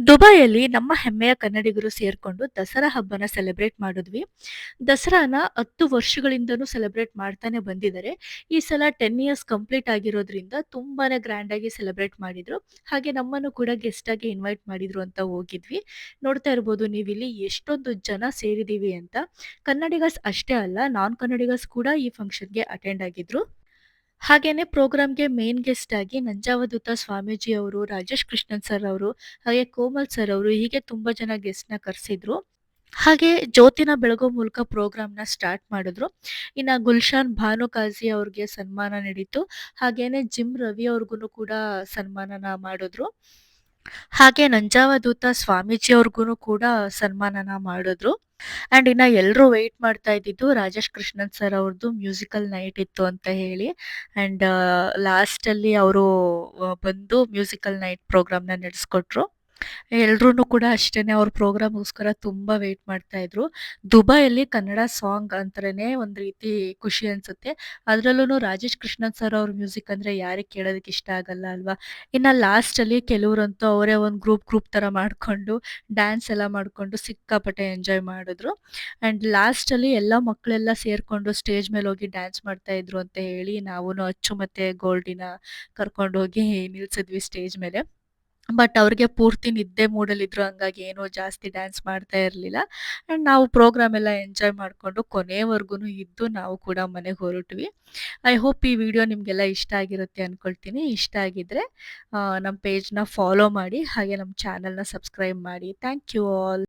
ದುಬೈಯಲ್ಲಿ ನಮ್ಮ ಹೆಮ್ಮೆಯ ಕನ್ನಡಿಗರು ಸೇರ್ಕೊಂಡು ದಸರಾ ಹಬ್ಬನ ಸೆಲೆಬ್ರೇಟ್ ಮಾಡಿದ್ವಿ. ದಸರಾನ 10 ವರ್ಷಗಳಿಂದನೂ ಸೆಲೆಬ್ರೇಟ್ ಮಾಡ್ತಾನೆ ಬಂದಿದ್ದಾರೆ. ಈ ಸಲ 10 ಇಯರ್ಸ್ ಕಂಪ್ಲೀಟ್ ಆಗಿರೋದ್ರಿಂದ ತುಂಬಾನೇ ಗ್ರ್ಯಾಂಡ್ ಆಗಿ ಸೆಲೆಬ್ರೇಟ್ ಮಾಡಿದ್ರು. ಹಾಗೆ ನಮ್ಮನ್ನು ಕೂಡ ಗೆಸ್ಟ್ ಆಗಿ ಇನ್ವೈಟ್ ಮಾಡಿದ್ರು ಅಂತ ಹೋಗಿದ್ವಿ. ನೋಡ್ತಾ ಇರ್ಬೋದು ನೀವಿಲ್ಲಿ ಎಷ್ಟೊಂದು ಜನ ಸೇರಿದೀವಿ ಅಂತ. ಕನ್ನಡಿಗರ್ಸ್ ಅಷ್ಟೇ ಅಲ್ಲ, ನಾನ್ ಕನ್ನಡಿಗರ್ಸ್ ಕೂಡ ಈ ಫಂಕ್ಷನ್‌ಗೆ ಅಟೆಂಡ್ ಆಗಿದ್ರು. ಹಾಗೇನೆ ಪ್ರೋಗ್ರಾಮ್‌ಗೆ ಮೇನ್ ಗೆಸ್ಟ್ ಆಗಿ ನಂಜಾವಧೂತ ಸ್ವಾಮೀಜಿ ಅವರು, ರಾಜೇಶ್ ಕೃಷ್ಣನ್ ಸರ್ ಅವರು, ಹಾಗೆ ಕೋಮಲ್ ಸರ್ ಅವರು ಹೀಗೆ ತುಂಬಾ ಜನ ಗೆಸ್ಟ್‌ನ ಕರ್ಸಿದ್ರು. ಹಾಗೆ ಜ್ಯೋತಿನ ಬೆಳಗೋ ಮೂಲಕ ಪ್ರೋಗ್ರಾಮ್‌ನ ಸ್ಟಾರ್ಟ್ ಮಾಡಿದ್ರು. ಇನ್ನ ಗುಲ್ಶಾನ್ ಭಾನುಕಾಜಿ ಅವ್ರಿಗೆ ಸನ್ಮಾನ ನಡೀತು. ಹಾಗೇನೆ ಜಿಮ್ ರವಿ ಅವ್ರಿಗೂನು ಕೂಡ ಸನ್ಮಾನನ ಮಾಡಿದ್ರು. ಹಾಗೆ ನಂಜಾವಧೂತ ಸ್ವಾಮೀಜಿ ಅವ್ರಿಗೂನು ಕೂಡ ಸನ್ಮಾನನ ಮಾಡಿದ್ರು. ಆ್ಯಂಡ್ ಇನ್ನ ಎಲ್ರೂ ವೆಯ್ಟ್ ಮಾಡ್ತಾ ಇದ್ದಿದ್ದು ರಾಜೇಶ್ ಕೃಷ್ಣನ್ ಸರ್ ಅವ್ರದ್ದು ಮ್ಯೂಸಿಕಲ್ ನೈಟ್ ಇತ್ತು ಅಂತ ಹೇಳಿ. ಆ್ಯಂಡ್ ಲಾಸ್ಟಲ್ಲಿ ಅವರು ಬಂದು ಮ್ಯೂಸಿಕಲ್ ನೈಟ್ ಪ್ರೋಗ್ರಾಮ್‌ನ ನಡೆಸ್ಕೊಟ್ರು. ಎಲ್ರೂನು ಕೂಡ ಅಷ್ಟೇನೆ ಅವ್ರ ಪ್ರೋಗ್ರಾಮ್‌ಗೋಸ್ಕರ ತುಂಬಾ ವೇಟ್ ಮಾಡ್ತಾ ಇದ್ರು. ದುಬೈಯಲ್ಲಿ ಕನ್ನಡ ಸಾಂಗ್ ಅಂದ್ರೇನೆ ಒಂದ್ ರೀತಿ ಖುಷಿ ಅನ್ಸುತ್ತೆ. ಅದ್ರಲ್ಲೂನು ರಾಜೇಶ್ ಕೃಷ್ಣನ್ ಸರ್ ಅವ್ರ ಮ್ಯೂಸಿಕ್ ಅಂದ್ರೆ ಯಾರಿಗ್ ಕೇಳೋದಕ್ಕೆ ಇಷ್ಟ ಆಗಲ್ಲ ಅಲ್ವಾ? ಇನ್ನ ಲಾಸ್ಟಲ್ಲಿ ಕೆಲವ್ರಂತೂ ಅವರೇ ಒಂದು ಗ್ರೂಪ್ ತರ ಮಾಡ್ಕೊಂಡು ಡ್ಯಾನ್ಸ್ ಎಲ್ಲ ಮಾಡ್ಕೊಂಡು ಸಿಕ್ಕಾಪಟ್ಟೆ ಎಂಜಾಯ್ ಮಾಡಿದ್ರು. ಆ್ಯಂಡ್ ಲಾಸ್ಟಲ್ಲಿ ಎಲ್ಲ ಮಕ್ಕಳೆಲ್ಲ ಸೇರ್ಕೊಂಡು ಸ್ಟೇಜ್ ಮೇಲೆ ಹೋಗಿ ಡ್ಯಾನ್ಸ್ ಮಾಡ್ತಾ ಇದ್ರು ಅಂತ ಹೇಳಿ ನಾವುನು ಅಚ್ಚು ಮತ್ತೆ ಗೋಲ್ಡಿನ ಕರ್ಕೊಂಡೋಗಿ ನಿಲ್ಸಿದ್ವಿ ಸ್ಟೇಜ್ ಮೇಲೆ. ಬಟ್ ಅವ್ರಿಗೆ ಪೂರ್ತಿ ನಿದ್ದೆ ಮೂಡಲ್ಲಿದ್ರು. ಹಂಗಾಗಿ ಏನು ಜಾಸ್ತಿ ಡ್ಯಾನ್ಸ್ ಮಾಡ್ತಾ ಇರ್ಲಿಲ್ಲ. ಆ್ಯಂಡ್ ನಾವು ಪ್ರೋಗ್ರಾಮ್ ಎಲ್ಲ ಎಂಜಾಯ್ ಮಾಡ್ಕೊಂಡು ಕೊನೆವರ್ಗೂನು ಇದ್ದು ನಾವು ಕೂಡ ಮನೆಗೆ ಹೊರಟ್ವಿ. ಐ ಹೋಪ್ ಈ ವಿಡಿಯೋ ನಿಮಗೆಲ್ಲ ಇಷ್ಟ ಆಗಿರುತ್ತೆ ಅನ್ಕೊಳ್ತೀನಿ. ಇಷ್ಟ ಆಗಿದ್ರೆ ನಮ್ಮ ಪೇಜ್‌ನ ಫಾಲೋ ಮಾಡಿ ಹಾಗೆ ನಮ್ಮ ಚಾನಲ್‌ನ ಸಬ್ಸ್ಕ್ರೈಬ್ ಮಾಡಿ. Thank you all.